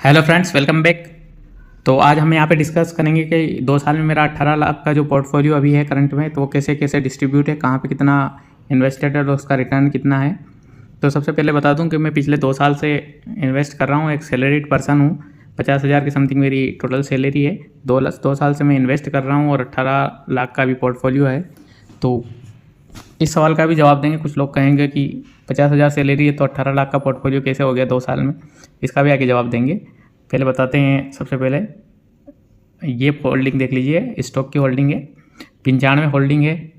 Hello friends, welcome back. तो आज हम यहाँ पे डिस्कस करेंगे कि 2 साल में मेरा 18 लाख का जो पोर्टफोलियो अभी है करंट में, तो वो कैसे कैसे डिस्ट्रीब्यूट है, कहाँ पे कितना इन्वेस्टेड है और उसका रिटर्न कितना है। तो सबसे पहले बता दूं कि मैं पिछले 2 साल से इन्वेस्ट कर रहा हूँ, एक सैलरीड पर्सन हूँ। 50,000 की समथिंग मेरी टोटल सैलरी है। 2 साल से मैं इन्वेस्ट कर रहा हूँ और 18 लाख का भी पोर्टफोलियो है। तो इस सवाल का भी जवाब देंगे। कुछ लोग कहेंगे कि 50,000 सैलरी है तो 18 लाख का पोर्टफोलियो कैसे हो गया 2 साल में, इसका भी आगे जवाब देंगे। पहले बताते हैं, सबसे पहले ये होल्डिंग देख लीजिए, स्टॉक की होल्डिंग है 95 होल्डिंग है।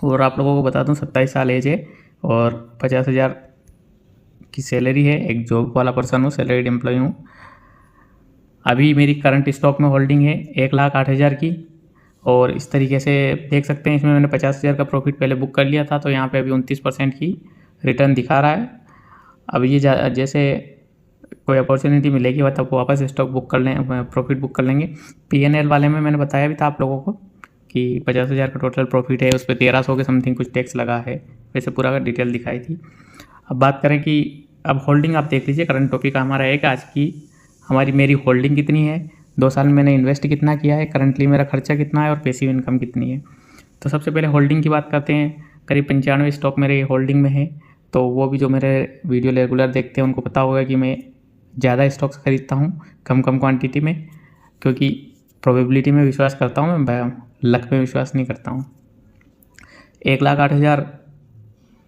और आप लोगों को बता दूं 27 साल एज है और 50,000 की सैलरी है। एक जॉब वाला पर्सन हूँ, सैलरीड एम्प्लॉय हूँ। अभी मेरी करंट स्टॉक में होल्डिंग है 1,08,000 की। और इस तरीके से देख सकते हैं, इसमें मैंने 50,000 का प्रॉफिट पहले बुक कर लिया था, तो यहाँ पे अभी 29% की रिटर्न दिखा रहा है। अब ये जैसे कोई अपॉर्चुनिटी मिलेगी तब वापस स्टॉक बुक कर लें, प्रॉफिट बुक कर लेंगे। PNL वाले में मैंने बताया भी था आप लोगों को कि 50,000 का टोटल प्रॉफिट है, उस पर 1300 के समथिंग कुछ टैक्स लगा है। वैसे पूरा डिटेल दिखाई थी। अब बात करें कि अब होल्डिंग आप देख लीजिए। करंट टॉपिक हमारा है कि आज की मेरी होल्डिंग कितनी है, 2 साल में मैंने इन्वेस्ट कितना किया है, करंटली मेरा खर्चा कितना है और पैसिव इनकम कितनी है। तो सबसे पहले होल्डिंग की बात करते हैं। करीब 95 स्टॉक मेरे होल्डिंग में है। तो वो भी जो मेरे वीडियो रेगुलर देखते हैं उनको पता होगा कि मैं ज़्यादा स्टॉक्स खरीदता हूँ कम क्वांटिटी में, क्योंकि प्रोबेबिलिटी में विश्वास करता हूँ मैं, लक में विश्वास नहीं करता हूँ। 1,08,000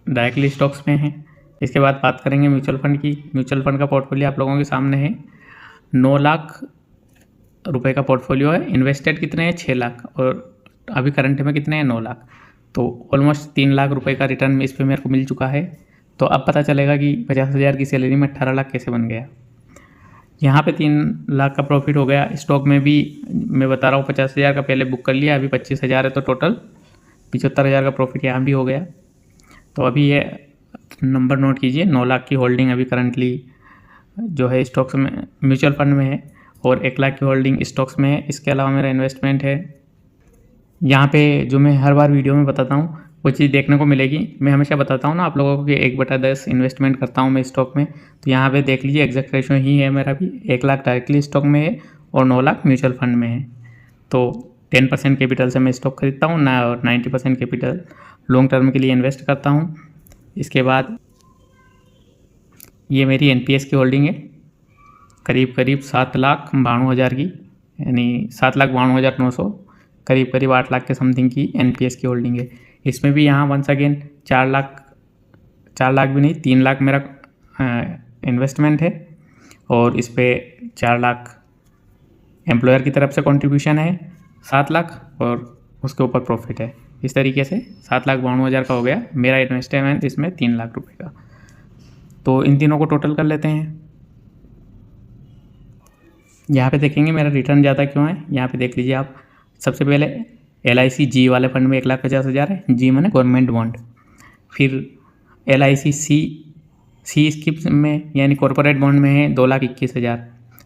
डायरेक्टली स्टॉक्स में है। इसके बाद बात करेंगे म्यूचुअल फंड की। म्यूचुअल फंड का पोर्टफोलियो आप लोगों के सामने है। 9 लाख रुपए का पोर्टफोलियो है। इन्वेस्टेड कितने हैं? 6 लाख। और अभी करंट में कितने हैं? 9 लाख। तो ऑलमोस्ट 3 लाख रुपए का रिटर्न इस पर मेरे को मिल चुका है। तो अब पता चलेगा कि 50,000 की सैलरी में 18 लाख कैसे बन गया। यहाँ पे 3 लाख का प्रॉफिट हो गया। स्टॉक में भी मैं बता रहा हूँ 50,000 का पहले बुक कर लिया, अभी 25,000 है, तो टोटल 75,000 का प्रॉफिट यहाँ भी हो गया। तो अभी ये नंबर नोट कीजिए, 9 लाख की होल्डिंग अभी करंटली जो है स्टॉक्स में, म्यूचुअल फंड में है, और 1 लाख की होल्डिंग स्टॉक्स में है। इसके अलावा मेरा इन्वेस्टमेंट है यहाँ पे, जो मैं हर बार वीडियो में बताता हूँ वो चीज़ देखने को मिलेगी। मैं हमेशा बताता हूँ ना आप लोगों को कि 1/10 इन्वेस्टमेंट करता हूँ मैं स्टॉक में। तो यहाँ पे देख लीजिए एग्जैक्ट रेशो ही है मेरा भी। 1 लाख डायरेक्टली स्टॉक में है और 9 लाख म्यूचुअल फंड में है। तो 10% कैपिटल से मैं स्टॉक खरीदता हूँ ना, और 90% कैपिटल लॉन्ग टर्म के लिए इन्वेस्ट करता हूँ। इसके बाद ये मेरी NPS की होल्डिंग है, करीब 7,92,000 की, यानी 7,92,900, करीब 8 लाख के समथिंग की NPS की होल्डिंग है। इसमें भी यहाँ वंस अगेन 4 लाख भी नहीं, 3 लाख मेरा इन्वेस्टमेंट है, और इस पर 4 लाख एम्प्लॉयर की तरफ से कंट्रीब्यूशन है, 7 लाख, और उसके ऊपर प्रॉफिट है। इस तरीके से 7,92,000 का हो गया मेरा इन्वेस्टमेंट, इसमें 3 लाख रुपए का। तो इन तीनों को टोटल कर लेते हैं। यहाँ पे देखेंगे मेरा रिटर्न ज़्यादा क्यों है। यहाँ पे देख लीजिए आप, सबसे पहले LIC जी वाले फंड में 1,50,000 है। जी मैंने गवर्नमेंट बॉन्ड। फिर LIC सी स्कीम में यानी कॉरपोरेट बॉन्ड में है 2,21,000।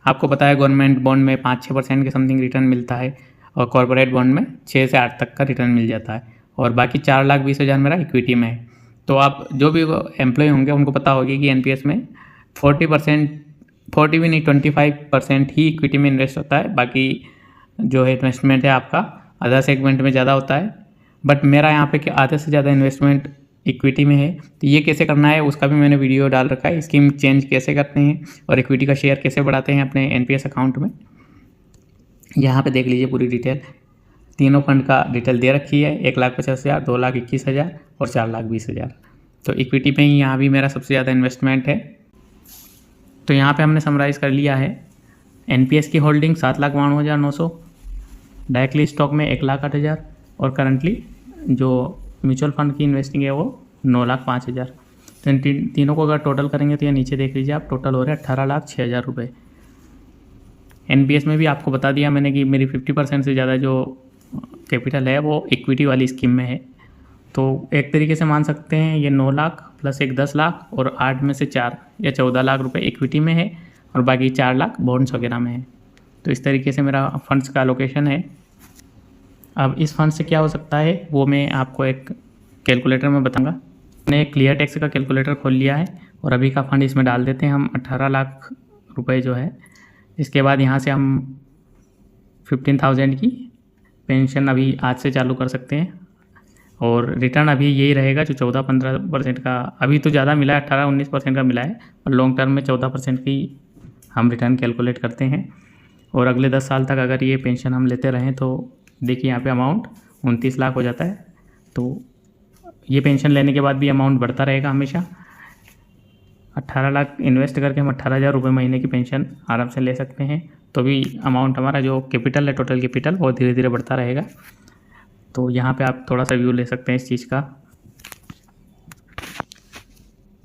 आपको पता है गवर्नमेंट बॉन्ड में 5-6% के समथिंग रिटर्न मिलता है, और कॉरपोरेट बॉन्ड में 6 से 8 तक का रिटर्न मिल जाता है। और बाकी 4,20,000 मेरा इक्विटी में है। तो आप जो भी एम्प्लॉय होंगे उनको पता होगी कि NPS में 40 भी नहीं, 25% ही इक्विटी में इन्वेस्ट होता है। बाकी जो है इन्वेस्टमेंट है आपका अदर सेगमेंट में ज़्यादा होता है। बट मेरा यहाँ पे कि आधे से ज़्यादा इन्वेस्टमेंट इक्विटी में है। तो ये कैसे करना है उसका भी मैंने वीडियो डाल रखा है। स्कीम चेंज कैसे करते हैं और इक्विटी का शेयर कैसे बढ़ाते हैं अपने NPS अकाउंट में, यहाँ पे देख लीजिए पूरी डिटेल। तीनों फंड का डिटेल दे रखी है, 1,50,000, 2,21,000 और 4,20,000। तो इक्विटी में ही यहाँ भी मेरा सबसे ज़्यादा इन्वेस्टमेंट है। तो यहाँ पे हमने समराइज़ कर लिया है। NPS की होल्डिंग 7,92,900, डायरेक्टली स्टॉक में 1,08,000, और करंटली जो म्यूचुअल फंड की इन्वेस्टिंग है वो 9,05,000। तो इन तीनों को अगर टोटल करेंगे तो ये नीचे देख लीजिए आप, टोटल हो रहा है 18,06,000 रुपये। NPS में भी आपको बता दिया मैंने कि मेरी 50% से ज़्यादा जो कैपिटल है वो इक्विटी वाली स्कीम में है। तो एक तरीके से मान सकते हैं ये 9 लाख प्लस एक 10 लाख और 8 में से 4 या 14 लाख रुपए इक्विटी में है, और बाकी 4 लाख बॉन्ड्स वगैरह में है। तो इस तरीके से मेरा फंड्स का एलोकेशन है। अब इस फंड से क्या हो सकता है वो मैं आपको एक कैलकुलेटर में बताऊंगा। मैंने क्लियर टैक्स का कैलकुलेटर खोल लिया है, और अभी का फंड इसमें डाल देते हैं हम। 18 लाख रुपए जो है इसके बाद यहाँ से हम 15,000 की पेंशन अभी आज से चालू कर सकते हैं और रिटर्न अभी यही रहेगा जो 14-15% का, अभी तो ज़्यादा मिला है, 18-19% का मिला है और लॉन्ग टर्म में 14% की हम रिटर्न कैलकुलेट करते हैं। और अगले 10 साल तक अगर ये पेंशन हम लेते रहें तो देखिए यहाँ पे अमाउंट 29 लाख हो जाता है। तो ये पेंशन लेने के बाद भी अमाउंट बढ़ता रहेगा हमेशा। 18 लाख इन्वेस्ट करके हम 18,000 रुपये महीने की पेंशन आराम से ले सकते हैं। तो भी अमाउंट हमारा जो कैपिटल है, टोटल कैपिटल, वो धीरे धीरे बढ़ता रहेगा। तो यहाँ पे आप थोड़ा सा व्यू ले सकते हैं इस चीज़ का।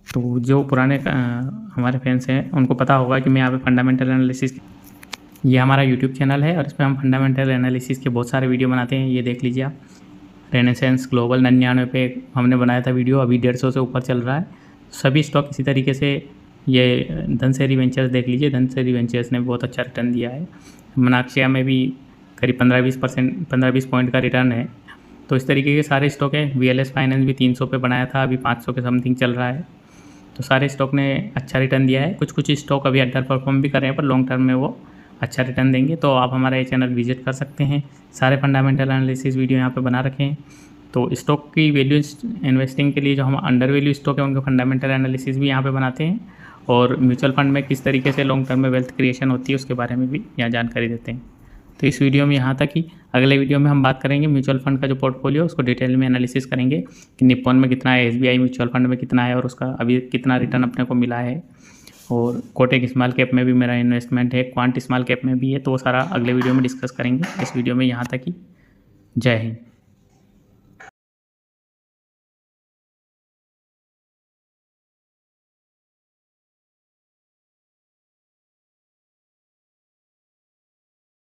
तो जो पुराने हमारे फैंस हैं उनको पता होगा कि मैं यहाँ पे फंडामेंटल एनालिसिस, ये हमारा यूट्यूब चैनल है और इस पर हम फंडामेंटल एनालिसिस के बहुत सारे वीडियो बनाते हैं। ये देख लीजिए आप, रेनेसेंस ग्लोबल 99 पे हमने बनाया था वीडियो, अभी 150 से ऊपर चल रहा है। सभी स्टॉक इसी तरीके से, ये धनसेरी वेंचर्स देख लीजिए, धनसेरी वेंचर्स ने बहुत अच्छा रिटर्न दिया है। मनाक्सिया में भी करीब 15-20 पॉइंट का रिटर्न है। तो इस तरीके के सारे स्टॉक हैं। VLS फाइनेंस भी 300 पे बनाया था, अभी 500 के समथिंग चल रहा है। तो सारे स्टॉक ने अच्छा रिटर्न दिया है। कुछ स्टॉक अभी अंडर परफॉर्म भी कर रहे हैं, पर लॉन्ग टर्म में वो अच्छा रिटर्न देंगे। तो आप हमारा ये चैनल विजिट कर सकते हैं। सारे फंडामेंटल एनालिसिस वीडियो यहाँ पे बना रखे हैं। तो स्टॉक की वैल्यू इन्वेस्टिंग के लिए जो हम अंडर वैल्यू स्टॉक है उनके फंडामेंटल एनालिसिस भी यहाँ पे बनाते हैं और म्यूचुअल फंड में किस तरीके से लॉन्ग टर्म में वेल्थ क्रिएशन होती है उसके बारे में भी यहाँ जानकारी देते हैं। तो इस वीडियो में यहाँ तक ही। अगले वीडियो में हम बात करेंगे म्यूचुअल फंड का जो पोर्टफोलियो, उसको डिटेल में एनालिसिस करेंगे कि निप्पॉन में कितना है, SBI म्यूचुअल फंड में कितना है और उसका अभी कितना रिटर्न अपने को मिला है। और कोटक स्मॉल कैप में भी मेरा इन्वेस्टमेंट है, क्वांट स्मॉल कैप में भी है। तो वो सारा अगले वीडियो में डिस्कस करेंगे। इस वीडियो में यहाँ तक ही। जय हिंद।